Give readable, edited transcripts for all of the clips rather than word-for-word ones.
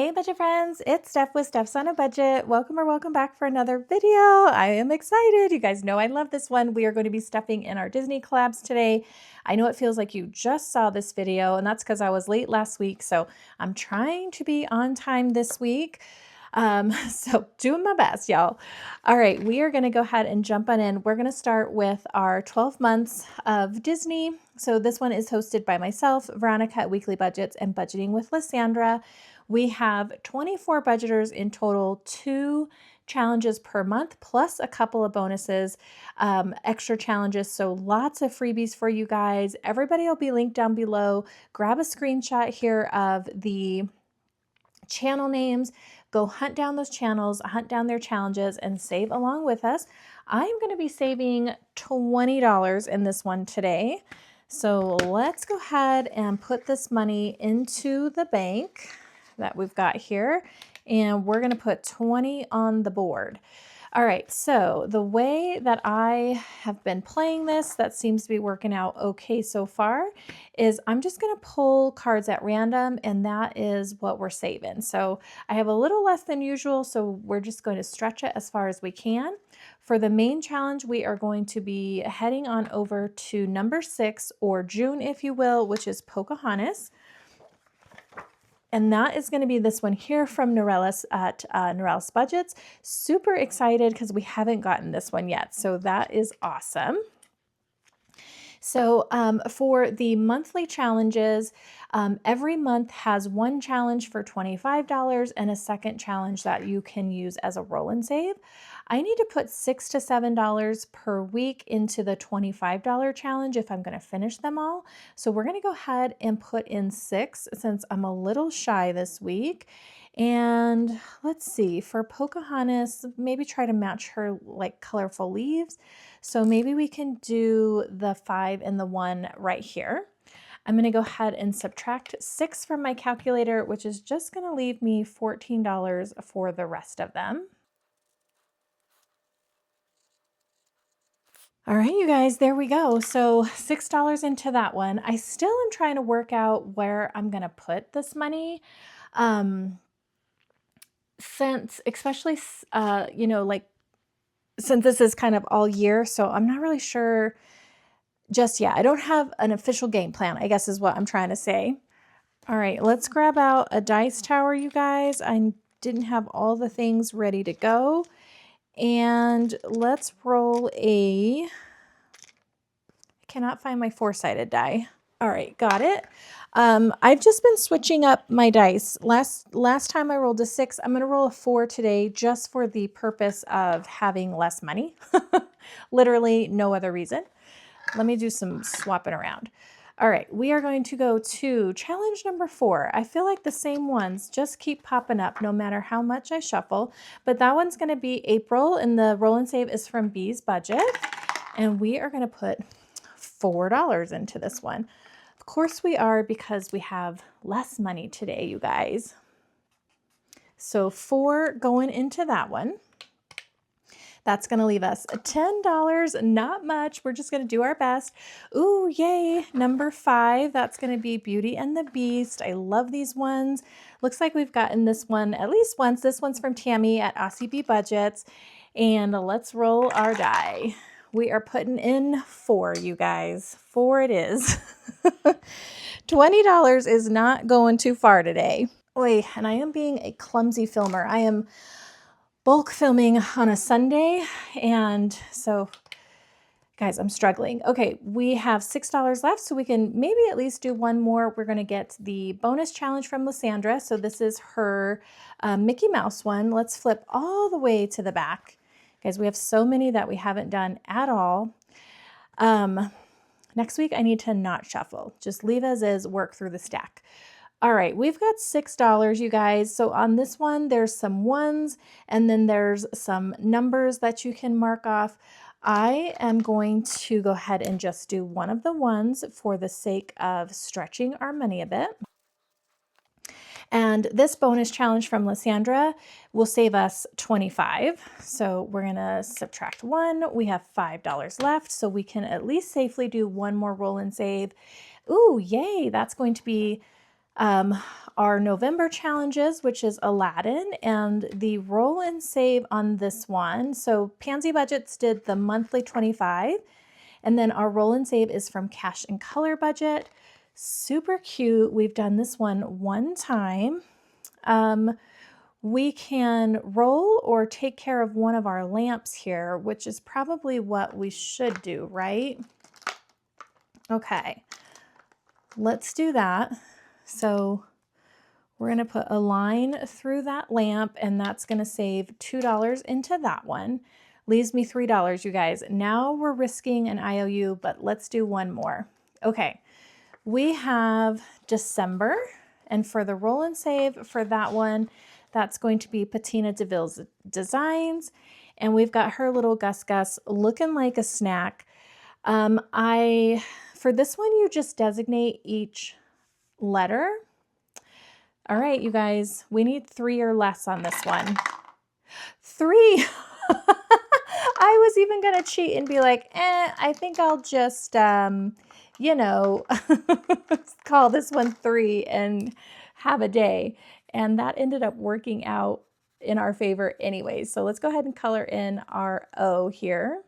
Hey budget friends, it's Steph with Stefsonabudget. Welcome or welcome back for another video. I am excited. You guys know I love this one. We are going to be stuffing in our Disney collabs today. I know it feels like you just saw this video, and that's because I was late last week, so I'm trying to be on time this week. So doing my best, y'all. All right, we are going to go ahead and jump on in. We're going to start with our 12 months of Disney. So this one is hosted by myself, Veronica at Weekly Budgets, and Budgeting with Lysandra. We have 24 budgeters in total, 2 challenges per month, plus a couple of bonuses, extra challenges. So lots of freebies for you guys. Everybody will be linked down below. Grab a screenshot here of the channel names. Go hunt down those channels, hunt down their challenges, and save along with us. I'm going to be saving $20 in this one today. So let's go ahead and put this money into the bank that we've got here, and we're going to put 20 on the board. All right, so the way that I have been playing this, that seems to be working out okay so far, is I'm just going to pull cards at random, and that is what we're saving. So I have a little less than usual, so we're just going to stretch it as far as we can. For the main challenge, we are going to be heading on over to number 6, or June, if you will, which is Pocahontas. And that is going to be this one here from Norellis at Norellis Budgets. Super excited because we haven't gotten this one yet. So that is awesome. So for the monthly challenges, every month has one challenge for $25 and a second challenge that you can use as a roll and save. I need to put $6 to $7 per week into the $25 challenge if I'm going to finish them all. So we're going to go ahead and put in 6 since I'm a little shy this week. And let's see, for Pocahontas, maybe try to match her like colorful leaves. So maybe we can do the 5 and the 1 right here. I'm going to go ahead and subtract 6 from my calculator, which is just going to leave me $14 for the rest of them. All right, you guys, there we go. So $6 into that one. I still am trying to work out where I'm going to put this money. Since, especially, you know, like, since this is kind of all year, so I'm not really sure just yet. I don't have an official game plan, I guess is what I'm trying to say. All right, let's grab out a dice tower, you guys. I didn't have all the things ready to go. And let's roll I cannot find my 4-sided die. All right, got it. I've just been switching up my dice. Last time I rolled a 6. I'm going to roll a 4 today just for the purpose of having less money. Literally no other reason. Let me do some swapping around. All right, we are going to go to challenge number 4. I feel like the same ones just keep popping up no matter how much I shuffle, but that one's going to be April, and the roll and save is from B's Budget, and we are going to put $4 into this one. Of course we are, because we have less money today, you guys. So 4 going into that one. That's going to leave us $10, not much. We're just going to do our best. Ooh, yay. Number 5, that's going to be Beauty and the Beast. I love these ones. Looks like we've gotten this one at least once. This one's from Tammy at Aussie B Budgets. And let's roll our die. We are putting in 4, you guys. 4 it is. $20 is not going too far today. Wait, and I am being a clumsy filmer. I am bulk filming on a Sunday, and so guys, I'm struggling. Okay, we have $6 left, so we can maybe at least do one more. We're going to get the bonus challenge from Lysandra. So this is her Mickey Mouse one. Let's flip all the way to the back. Guys, we have so many that we haven't done at all. Next week, I need to not shuffle. Just leave as is, work through the stack. All right, we've got $6, you guys. So on this one, there's some 1s, and then there's some numbers that you can mark off. I am going to go ahead and just do one of the 1s for the sake of stretching our money a bit. And this bonus challenge from Lysandra will save us $25. So we're going to subtract 1. We have $5 left, so we can at least safely do one more roll and save. Ooh, yay, that's going to be um, our November challenges, which is Aladdin, and the roll and save on this one. So Pansy Budgets did the monthly 25, and then our roll and save is from Cash and Color Budget. Super cute. We've done this one time. We can roll or take care of one of our lamps here, which is probably what we should do, right? Okay, let's do that. So we're going to put a line through that lamp, and that's going to save $2 into that one. Leaves me $3, you guys. Now we're risking an IOU, but let's do one more. Okay, we have December, and for the roll and save for that one, that's going to be Patina DeVille's Designs, and we've got her little Gus Gus looking like a snack. For this one, you just designate each letter. All right, you guys, we need 3 or less on this one. 3. I was even going to cheat and be like, I think I'll just, you know, call this one 3 and have a day. And that ended up working out in our favor anyway. So let's go ahead and color in our O here.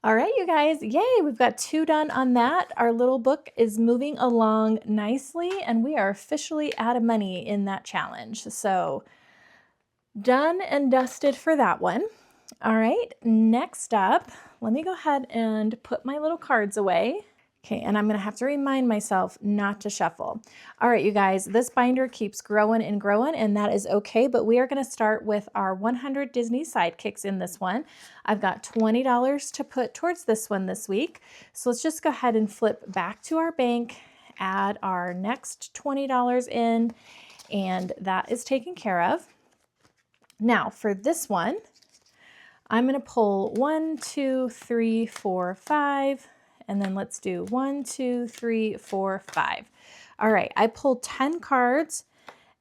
All right, you guys, yay, we've got 2 done on that. Our little book is moving along nicely, and we are officially out of money in that challenge. So done and dusted for that one. All right, next up, let me go ahead and put my little cards away. Okay, and I'm gonna have to remind myself not to shuffle. All right, you guys, this binder keeps growing and growing, and that is okay, but we are gonna start with our 100 Disney Sidekicks in this one. I've got $20 to put towards this one this week. So let's just go ahead and flip back to our bank, add our next $20 in, and that is taken care of. Now for this one, I'm gonna pull 1, 2, 3, 4, 5, and then let's do 1, 2, 3, 4, 5. All right, I pulled 10 cards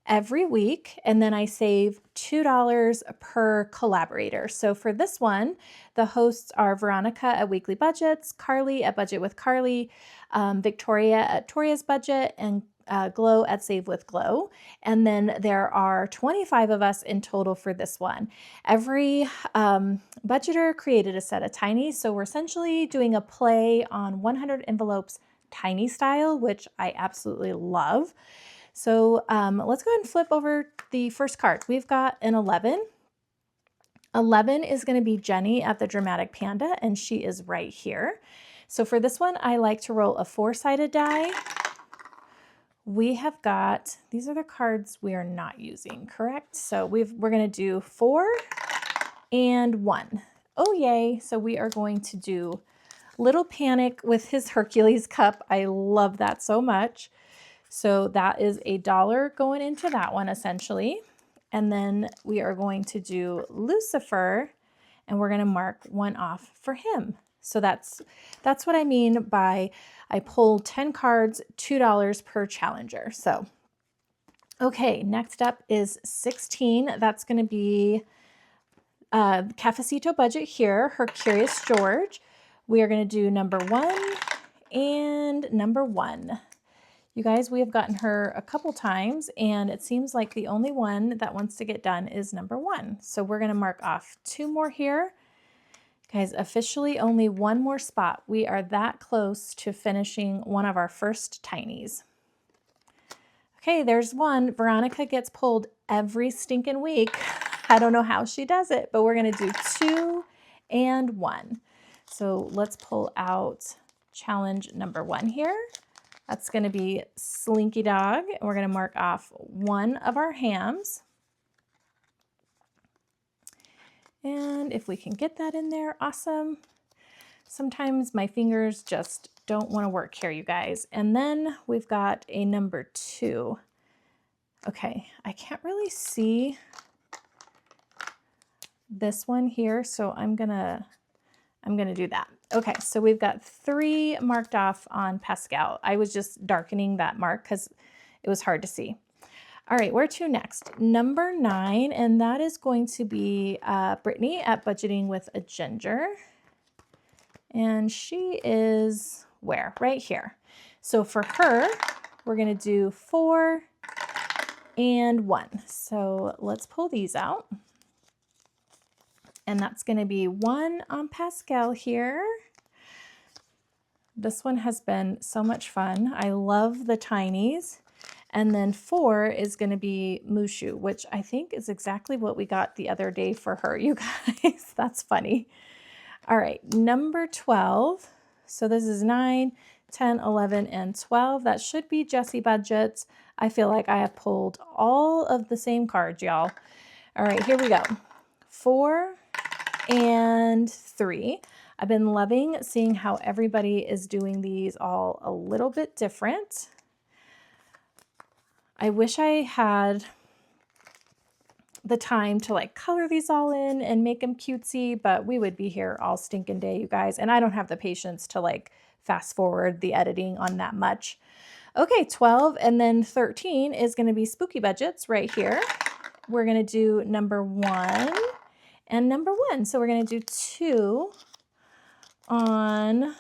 every week, and then I save $2 per collaborator. So for this one, the hosts are Veronica at Weekly Budgets, Carly at Budget with Carly, Victoria at Toria's Budget, and Glow at Save with Glow. And then there are 25 of us in total for this one. Every budgeter created a set of tinies, so we're essentially doing a play on 100 envelopes tiny style, which I absolutely love. So let's go ahead and flip over the first card. We've got an 11. 11 is going to be Jenny at the Dramatic Panda, and she is right here. So for this one, I like to roll a 4-sided die. We have got, these are the cards we are not using, correct? So we're going to do 4 and 1. Oh, yay. So we are going to do Little Panic with his Hercules cup. I love that so much. So that is $1 going into that one essentially. And then we are going to do Lucifer, and we're going to mark 1 off for him. So that's what I mean by I pulled 10 cards, $2 per challenger. So, okay, next up is 16. That's going to be Cafecito Budget here, Her Curious George. We are going to do number 1 and number 1. You guys, we have gotten her a couple times, and it seems like the only one that wants to get done is number 1. So we're going to mark off 2 more here. Guys, officially only 1 more spot. We are that close to finishing one of our first tinies. Okay, there's 1. Veronica gets pulled every stinking week. I don't know how she does it, but we're going to do 2 and 1. So let's pull out challenge number 1 here. That's going to be Slinky Dog. We're going to mark off 1 of our hams. And if we can get that in there, awesome. Sometimes my fingers just don't want to work here, you guys. And then we've got a number 2. Okay, I can't really see this one here, so I'm gonna do that. Okay, so we've got 3 marked off on Pascal. I was just darkening that mark because it was hard to see. All right, where to next? Number 9, and that is going to be Brittany at Budgeting with a Ginger. And she is where? Right here. So for her, we're going to do 4 and 1. So let's pull these out. And that's going to be 1 on Pascal here. This one has been so much fun. I love the tinies. And then 4 is going to be Mushu, which I think is exactly what we got the other day for her, you guys. That's funny. All right, number 12. So this is 9, 10, 11, and 12. That should be Jessie budgets. I feel like I have pulled all of the same cards, y'all. All right, here we go. 4 and 3. I've been loving seeing how everybody is doing these all a little bit different. I wish I had the time to like color these all in and make them cutesy, but we would be here all stinking day, you guys. And I don't have the patience to like fast forward the editing on that much. Okay, 12 and then 13 is going to be spooky budgets right here. We're going to do number 1 and number 1. So we're going to do 2 on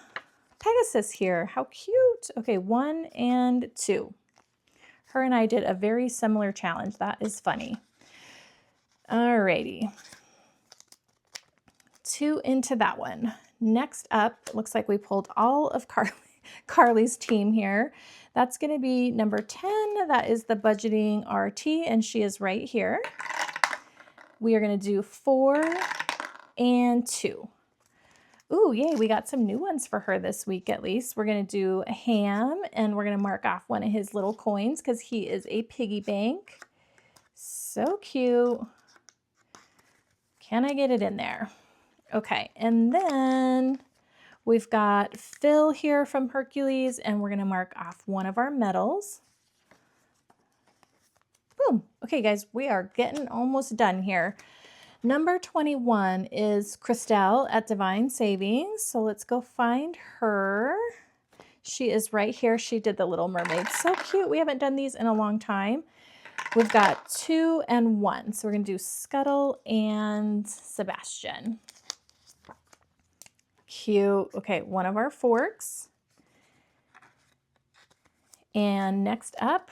Pegasus here. How cute. Okay, 1 and 2. Her and I did a very similar challenge. That is funny. Alrighty. 2 into that one. Next up, it looks like we pulled all of Carly's team here. That's going to be number 10. That is the budgeting RT, and she is right here. We are going to do 4 and 2. Ooh, yay, we got some new ones for her this week at least. We're going to do a Ham, and we're going to mark off one of his little coins because he is a piggy bank. So cute. Can I get it in there? Okay, and then we've got Phil here from Hercules, and we're going to mark off one of our medals. Boom. Okay, guys, we are getting almost done here. Number 21 is Christelle at Divine Savings. So let's go find her. She is right here. She did the Little Mermaid. So cute. We haven't done these in a long time. We've got 2 and 1. So we're going to do Scuttle and Sebastian. Cute. Okay, one of our forks. And next up,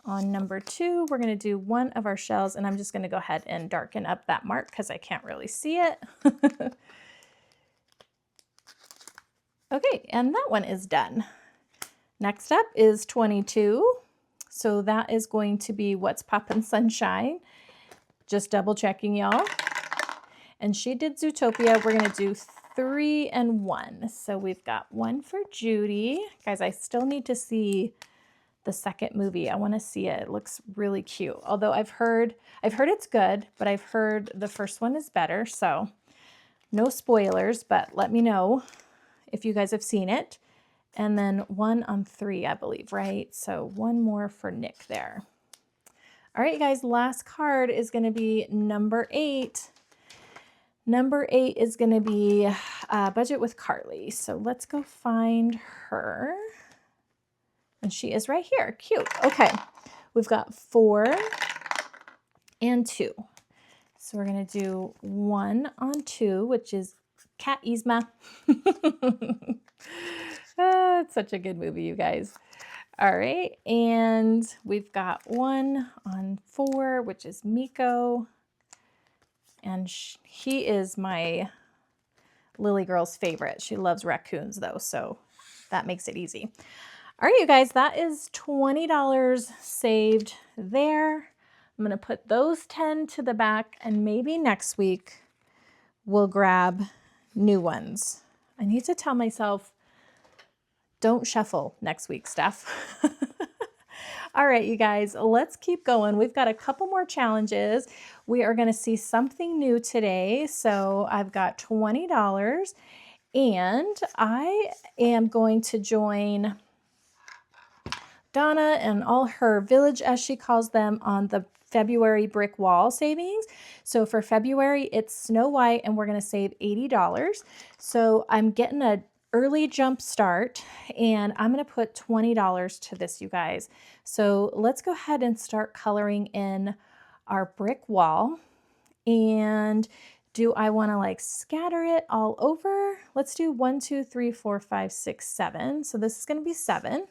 on number 2, we're going to do one of our shells, and I'm just going to go ahead and darken up that mark because I can't really see it. Okay, and that one is done. Next up is 22. So that is going to be What's Poppin' Sunshine. Just double checking, y'all. And she did Zootopia. We're going to do 3 and 1. So we've got 1 for Judy. Guys, I still need to see the second movie. I want to see it. It looks really cute. Although I've heard it's good, but I've heard the first one is better. So no spoilers, but let me know if you guys have seen it. And then 1 on 3, I believe, right? So 1 more for Nick there. All right, guys, last card is going to be number 8. Number 8 is going to be Budget with Carly. So let's go find her. And she is right here. Cute. Okay. We've got 4 and 2. So we're going to do 1 on 2, which is Cat Yzma. It's such a good movie, you guys. All right. And we've got 1 on 4, which is Miko. And he is my Lily girl's favorite. She loves raccoons, though, so that makes it easy. All right, you guys, that is $20 saved there. I'm going to put those 10 to the back, and maybe next week we'll grab new ones. I need to tell myself, don't shuffle next week, Steph. All right, you guys, let's keep going. We've got a couple more challenges. We are going to see something new today. So I've got $20, and I am going to join Donna and all her village, as she calls them, on the February brick wall savings. So for February, it's Snow White, and we're going to save $80. So I'm getting an early jump start, and I'm going to put $20 to this, you guys. So let's go ahead and start coloring in our brick wall. And Do I want to like scatter it all over? Let's do 1, 2, 3, 4, 5, 6, 7. So this is going to be 7.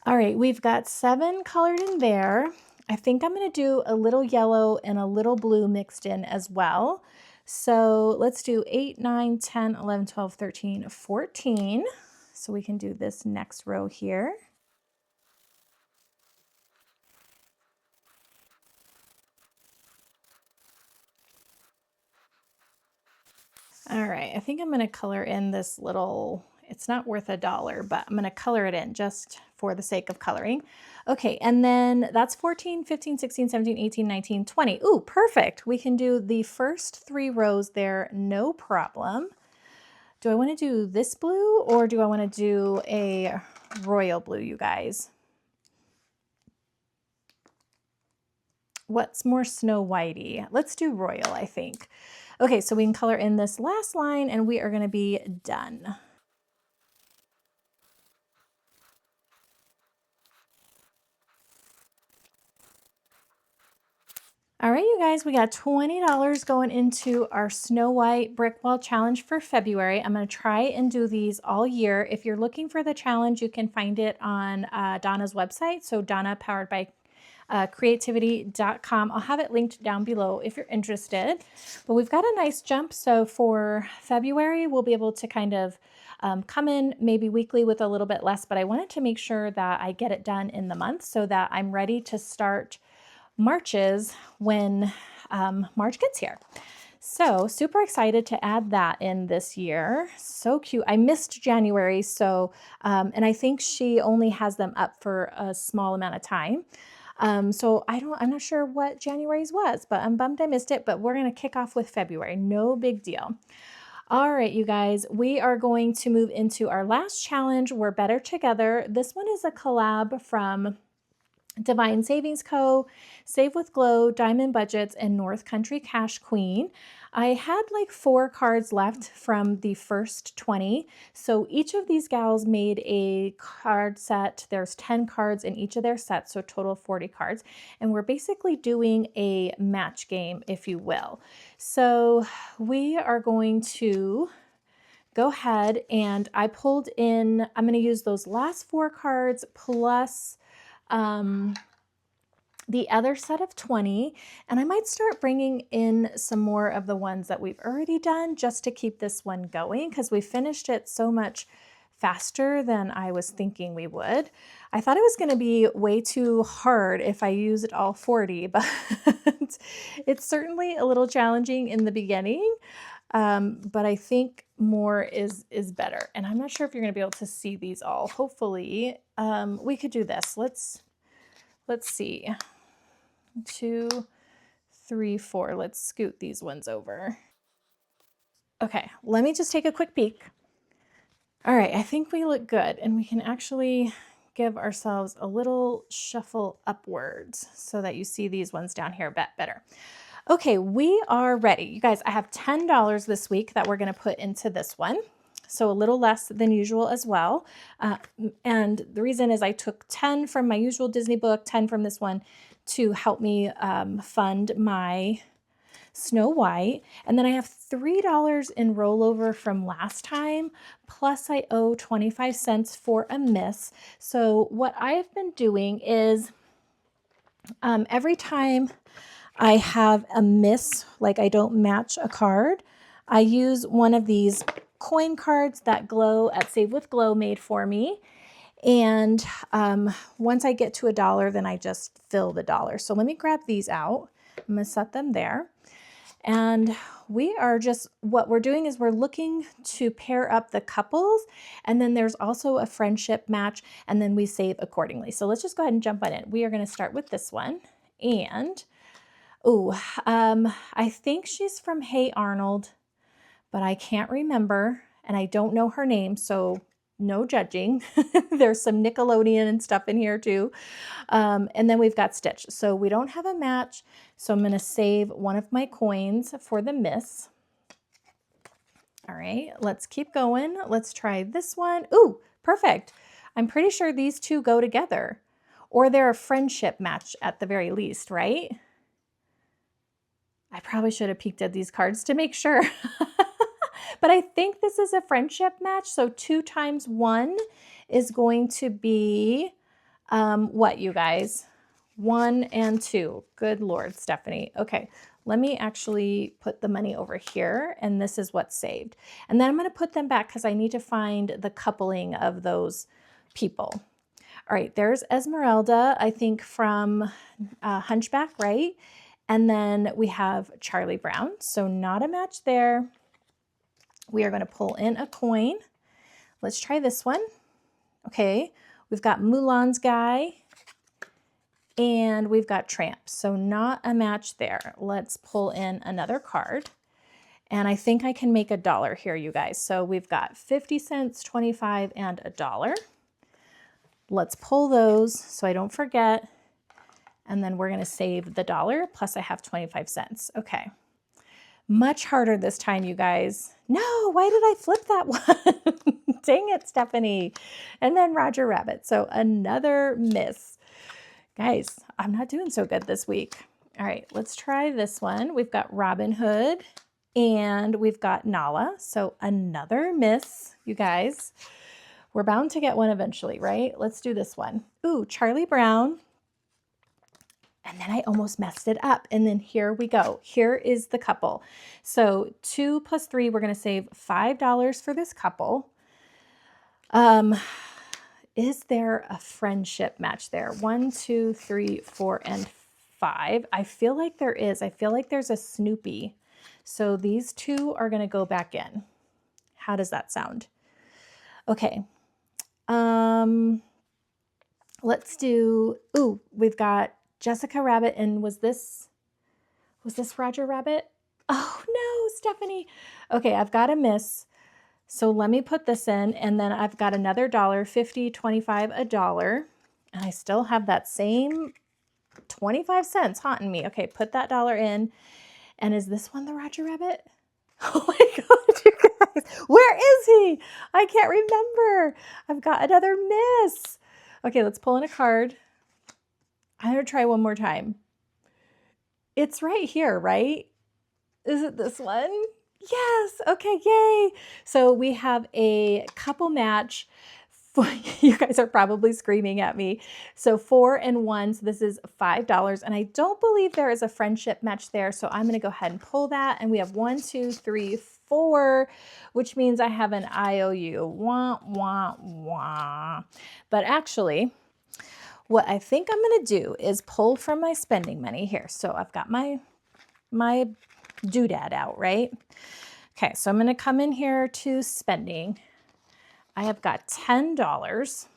All right, we've got 7 colored in there. I think I'm going to do a little yellow and a little blue mixed in as well. So let's do 8, 9, 10, 11, 12, 13, 14. So we can do this next row here. All right, I think I'm going to color in this little, it's not worth $1, but I'm going to color it in just for the sake of coloring. Okay, and then that's 14, 15, 16, 17, 18, 19, 20. Ooh, perfect. We can do the first 3 rows there, no problem. Do I want to do this blue or do I want to do a royal blue, you guys? What's more Snow Whitey? Let's do royal, I think. Okay, so we can color in this last line and we are going to be done. All right, you guys, we got $20 going into our Snow White Brick Wall Challenge for February. I'm going to try and do these all year. If you're looking for the challenge, you can find it on Donna's website. So Donna, powered by creativity.com. I'll have it linked down below if you're interested. But we've got a nice jump. So for February, we'll be able to kind of come in maybe weekly with a little bit less, but I wanted to make sure that I get it done in the month so that I'm ready to start Marches when March gets here. So super excited to add that in this year. So cute. I missed January. So, and I think she only has them up for a small amount of time. So I'm not sure what January's was, but I'm bummed I missed it, but we're going to kick off with February. No big deal. All right, you guys, we are going to move into our last challenge. We're better together. This one is a collab from Divine Savings Co., Save with Glow, Diamond Budgets, and North Country Cash Queen. I had like 4 cards left from the first 20. So each of these gals made a card set. There's 10 cards in each of their sets, so total 40 cards. And we're basically doing a match game, if you will. So we are going to go ahead and I pulled in, I'm going to use those last 4 cards plus the other set of 20, and I might start bringing in some more of the ones that we've already done just to keep this one going because we finished it so much faster than I was thinking we would. I thought it was going to be way too hard if I used all 40, but it's certainly a little challenging in the beginning. But I think more is better. And I'm not sure if you're going to be able to see these all. Hopefully, we could do this. Let's see. 2, 3, 4. Let's scoot these ones over. Okay, let me just take a quick peek. All right, I think we look good, and we can actually give ourselves a little shuffle upwards so that you see these ones down here a bit better. Okay, we are ready. You guys, I have $10 this week that we're going to put into this one. So a little less than usual as well. And the reason is I took 10 from my usual Disney book, 10 from this one to help me fund my Snow White. And then I have $3 in rollover from last time, plus I owe 25 cents for a miss. So what I have been doing is every time I have a miss, like I don't match a card, I use one of these coin cards that Glow at Save with Glow made for me. And once I get to $1, then I just fill the dollar. So let me grab these out. I'm going to set them there. And we are just, what we're doing is we're looking to pair up the couples. And then there's also a friendship match. And then we save accordingly. So let's just go ahead and jump on in. We are going to start with this one. And, I think she's from Hey Arnold, but I can't remember. And I don't know her name. So no judging. There's some Nickelodeon and stuff in here too. And then we've got Stitch. So we don't have a match. So I'm going to save one of my coins for the miss. All right, let's keep going. Let's try this one. Ooh, perfect. I'm pretty sure these two go together, or they're a friendship match at the very least, right? I probably should have peeked at these cards to make sure. But I think this is a friendship match. So 2 times 1 is going to be what, you guys? 1 and 2. Good Lord, Stephanie. Okay, let me actually put the money over here, and this is what's saved. And then I'm going to put them back because I need to find the coupling of those people. All right, there's Esmeralda, I think from Hunchback, right? And then we have Charlie Brown, so not a match there. We are going to pull in a coin. Let's try this one. Okay, we've got Mulan's guy and we've got Tramp, so not a match there. Let's pull in another card. And I think I can make $1 here, you guys. So we've got 50 cents, 25, and $1. Let's pull those so I don't forget. And then we're going to save the $1, plus I have 25 cents. Okay. Much harder this time, you guys. No, why did I flip that one? Dang it, Stephanie. And then Roger Rabbit. So another miss. Guys, I'm not doing so good this week. All right, let's try this one. We've got Robin Hood and we've got Nala. So another miss, you guys. We're bound to get one eventually, right? Let's do this one. Ooh, Charlie Brown. And then I almost messed it up. And then here we go. Here is the couple. So 2 plus 3, we're going to save $5 for this couple. Is there a friendship match there? 1, 2, 3, 4, and 5. I feel like there is. I feel like there's a Snoopy. So these two are going to go back in. How does that sound? Okay. Let's do, ooh, we've got Jessica Rabbit, and was this Roger Rabbit? Oh no, Stephanie. Okay, I've got a miss. So let me put this in, and then I've got another $1, 50, 25, $1. And I still have that same 25 cents haunting me. Okay, put that $1 in. And is this one the Roger Rabbit? Oh my God, you guys, where is he? I can't remember. I've got another miss. Okay, let's pull in a card. I'm going to try one more time. It's right here, right? Is it this one? Yes. Okay, yay. So we have a couple match. You guys are probably screaming at me. So 4 and 1, so this is $5. And I don't believe there is a friendship match there. So I'm going to go ahead and pull that. And we have 1, 2, 3, 4, which means I have an IOU. Wah, wah, wah. But actually, what I think I'm going to do is pull from my spending money here. So I've got my doodad out, right? Okay, so I'm going to come in here to spending. I have got $10.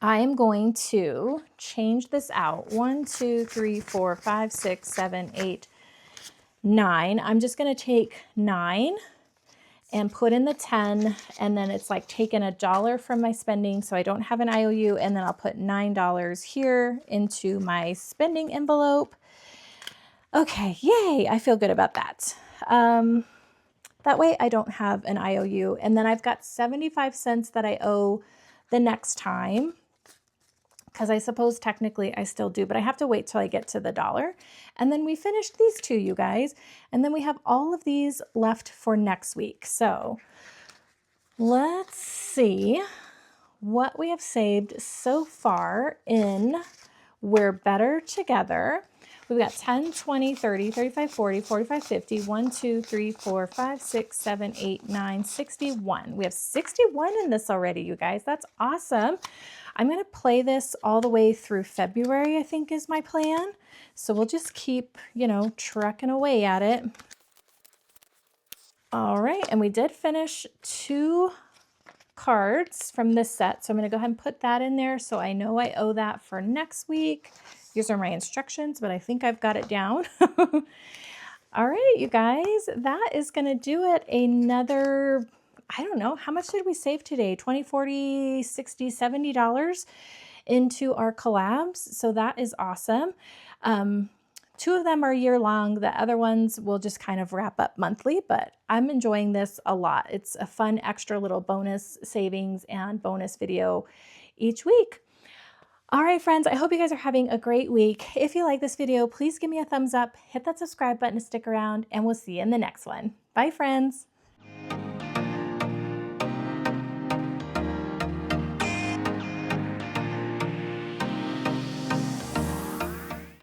I am going to change this out. 1, 2, 3, 4, 5, 6, 7, 8, 9. I'm just going to take 9 and put in the 10, and then it's like taking $1 from my spending, so I don't have an IOU, and then I'll put $9 here into my spending envelope. Okay, yay, I feel good about that. That way I don't have an IOU, and then I've got 75 cents that I owe the next time, because I suppose technically I still do, but I have to wait till I get to the $1. And then we finished these two, you guys. And then we have all of these left for next week. So let's see what we have saved so far in We're Better Together. We've got 10, 20, 30, 35, 40, 45, 50, 1, 2, 3, 4, 5, 6, 7, 8, 9, 61. We have 61 in this already, you guys. That's awesome. I'm going to play this all the way through February, I think is my plan. So we'll just keep, trucking away at it. All right, and we did finish 2 cards from this set. So I'm going to go ahead and put that in there so I know I owe that for next week. These are my instructions, but I think I've got it down. All right, you guys, that is going to do it. Another, I don't know, how much did we save today? 20, 40, 60, $70 into our collabs. So that is awesome. 2 of them are year long. The other ones will just kind of wrap up monthly, but I'm enjoying this a lot. It's a fun extra little bonus savings and bonus video each week. All right, friends, I hope you guys are having a great week. If you like this video, please give me a thumbs up, hit that subscribe button to stick around, and we'll see you in the next one. Bye, friends.